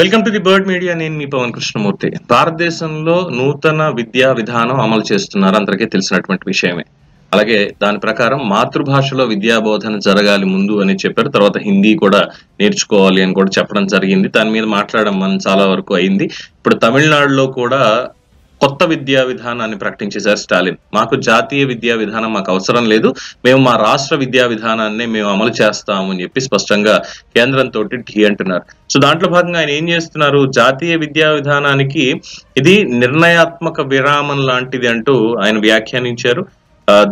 Welcome to the bird media. నేను మీ పవన్ కృష్ణమూర్తి. భారతదేశంలో నూతన విద్యా విధానం అమలు చేస్తున్నారు, అందరికీ తెలిసినటువంటి విషయమే. అలాగే దాని ప్రకారం మాతృభాషలో విద్యా బోధన జరగాలి ముందు అని చెప్పారు. తర్వాత హిందీ కూడా నేర్చుకోవాలి అని కూడా చెప్పడం జరిగింది. దాని మీద మాట్లాడడం మనం చాలా వరకు అయింది. ఇప్పుడు తమిళనాడులో కూడా కొత్త విద్యా విధానాన్ని ప్రకటించేశారు స్టాలిన్. మాకు జాతీయ విద్యా విధానం మాకు అవసరం లేదు, మేము మా రాష్ట్ర విద్యా విధానాన్ని మేము అమలు చేస్తాము అని చెప్పి స్పష్టంగా కేంద్రంతో ఢీ అంటున్నారు. సో దాంట్లో భాగంగా ఆయన ఏం చేస్తున్నారు, జాతీయ విద్యా విధానానికి ఇది నిర్ణయాత్మక విరామం లాంటిది అంటూ ఆయన వ్యాఖ్యానించారు.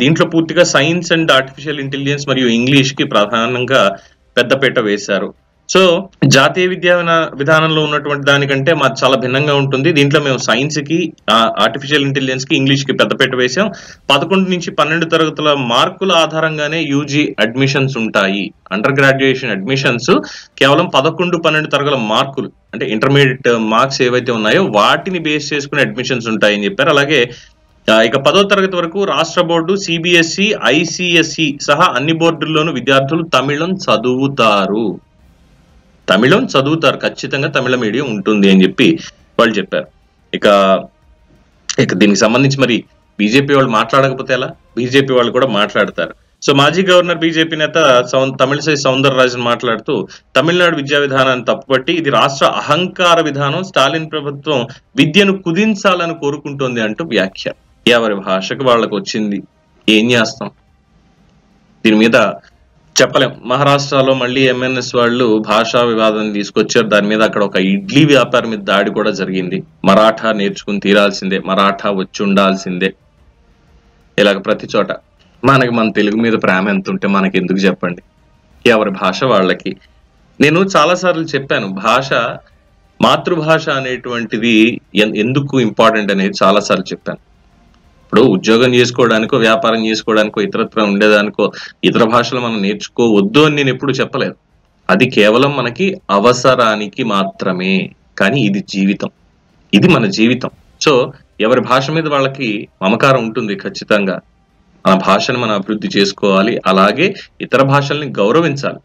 దీంట్లో పూర్తిగా సైన్స్ అండ్ ఆర్టిఫిషియల్ ఇంటెలిజెన్స్ మరియు ఇంగ్లీష్ కి ప్రధానంగా పెద్దపీట వేశారు. సో జాతీయ విద్యా విధానంలో ఉన్నటువంటి దానికంటే మాది చాలా భిన్నంగా ఉంటుంది. దీంట్లో మేము సైన్స్ కి, ఆర్టిఫిషియల్ ఇంటెలిజెన్స్ కి, ఇంగ్లీష్ కి పెద్దపీట వేసాం. 11 నుంచి 12 తరగతుల మార్కుల ఆధారంగానే యూజీ అడ్మిషన్స్ ఉంటాయి. అండర్ గ్రాడ్యుయేషన్ అడ్మిషన్స్ కేవలం 11, 12 తరగతుల మార్కులు, అంటే ఇంటర్మీడియట్ మార్క్స్ ఏవైతే ఉన్నాయో వాటిని బేస్ చేసుకుని అడ్మిషన్స్ ఉంటాయని చెప్పారు. అలాగే ఇక 10వ తరగతి వరకు రాష్ట్ర బోర్డు, సిబిఎస్ఈ, ఐసిఎస్ఈ సహా అన్ని బోర్డుల్లోనూ విద్యార్థులు తమిళం చదువుతారు. ఖచ్చితంగా తమిళ మీడియం ఉంటుంది అని చెప్పి వాళ్ళు చెప్పారు. ఇక దీనికి సంబంధించి మరి బీజేపీ వాళ్ళు మాట్లాడకపోతే ఎలా? బీజేపీ వాళ్ళు కూడా మాట్లాడతారు. సో మాజీ గవర్నర్ బీజేపీ నేత తమిళిసై సౌందరరాజన్ మాట్లాడుతూ తమిళనాడు విద్యా విధానాన్ని తప్పుపట్టి ఇది రాష్ట్ర అహంకార విధానం, స్టాలిన్ ప్రభుత్వం విద్యను కుదించాలని కోరుకుంటోంది అంటూ వ్యాఖ్య. ఎవరి భాషకు వాళ్ళకు వచ్చింది, ఏం చేస్తాం, దీని మీద చెప్పలేం. మహారాష్ట్రలో మళ్ళీ ఎంఎన్ఎస్ వాళ్ళు భాషా వివాదాన్ని తీసుకొచ్చారు. దాని మీద అక్కడ ఒక ఇడ్లీ వ్యాపారి మీద దాడి కూడా జరిగింది. మరాఠా నేర్చుకుని తీరాల్సిందే, మరాఠా వచ్చి ఉండాల్సిందే. ఇలాగ ప్రతి చోట మన తెలుగు మీద ప్రేమ ఎంత ఉంటే మనకి ఎందుకు చెప్పండి, ఎవరి భాష వాళ్ళకి. నేను చాలాసార్లు చెప్పాను, భాష, మాతృభాష అనేటువంటిది ఎందుకు ఇంపార్టెంట్ అనేది చాలాసార్లు చెప్పాను. ఇప్పుడు ఉద్యోగం చేసుకోవడానికో, వ్యాపారం చేసుకోవడానికో, ఇతరత్ర ఉండేదానికో ఇతర భాషలు మనం నేర్చుకోవద్దు అని నేను ఎప్పుడు చెప్పలేదు. అది కేవలం మనకి అవసరానికి మాత్రమే. కానీ ఇది జీవితం, ఇది మన జీవితం. సో ఎవరి భాష మీద వాళ్ళకి మమకారం ఉంటుంది. ఖచ్చితంగా మన భాషను మనం అభివృద్ధి చేసుకోవాలి. అలాగే ఇతర భాషల్ని గౌరవించాలి.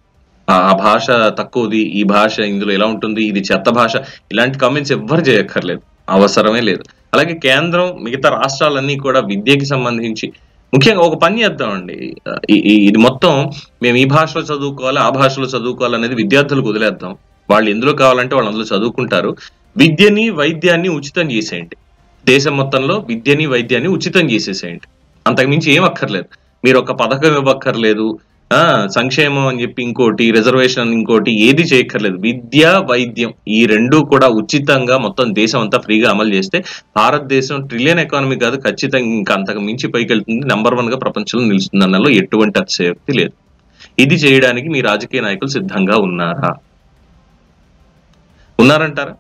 ఆ భాష తక్కువది, ఈ భాష ఇందులో ఎలా ఉంటుంది, ఇది చెత్త భాష, ఇలాంటి కామెంట్స్ ఎవ్వరు చేయక్కర్లేదు, అవసరమే లేదు. అలాగే కేంద్రం, మిగతా రాష్ట్రాలన్నీ కూడా విద్యకి సంబంధించి ముఖ్యంగా ఒక పని చేద్దామండి. ఇది మొత్తం మేము ఈ భాషలో చదువుకోవాలి, ఆ భాషలో చదువుకోవాలి అనేది విద్యార్థులకు వదిలేద్దాం. వాళ్ళు ఎందులో కావాలంటే వాళ్ళు అందులో చదువుకుంటారు. విద్యని, వైద్యాన్ని ఉచితం చేసేయండి. దేశం మొత్తంలో విద్యని, వైద్యాన్ని ఉచితం చేసేసేయండి. అంతకుమించి ఏం అక్కర్లేదు. మీరు ఒక పథకం ఇవ్వక్కర్లేదు, సంక్షేమం అని చెప్పి ఇంకోటి, రిజర్వేషన్ ఇంకోటి, ఏది చేయక్కర్లేదు. విద్య, వైద్యం ఈ రెండూ కూడా ఉచితంగా మొత్తం దేశం అంతా ఫ్రీగా అమలు చేస్తే భారతదేశం ట్రిలియన్ ఎకానమీ కాదు, ఖచ్చితంగా ఇంకా అంతకు మించి పైకి వెళ్తుంది, నెంబర్ 1 గా ప్రపంచంలో నిలుస్తుంది అన్నలో ఎటువంటి అతిశయోక్తి లేదు. ఇది చేయడానికి మీ రాజకీయ నాయకులు సిద్ధంగా ఉన్నారంటారా?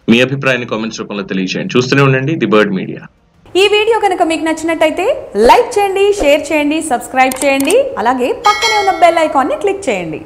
మీ అభిప్రాయాన్ని కామెంట్స్ రూపంలో తెలియజేయండి. చూస్తూనే ఉండండి ది బర్డ్ మీడియా. ఈ వీడియో కనుక మీకు నచ్చినట్టయితే లైక్ చేయండి, షేర్ చేయండి, సబ్స్క్రైబ్ చేయండి. అలాగే పక్కనే ఉన్న బెల్ ఐకాన్ని క్లిక్ చేయండి.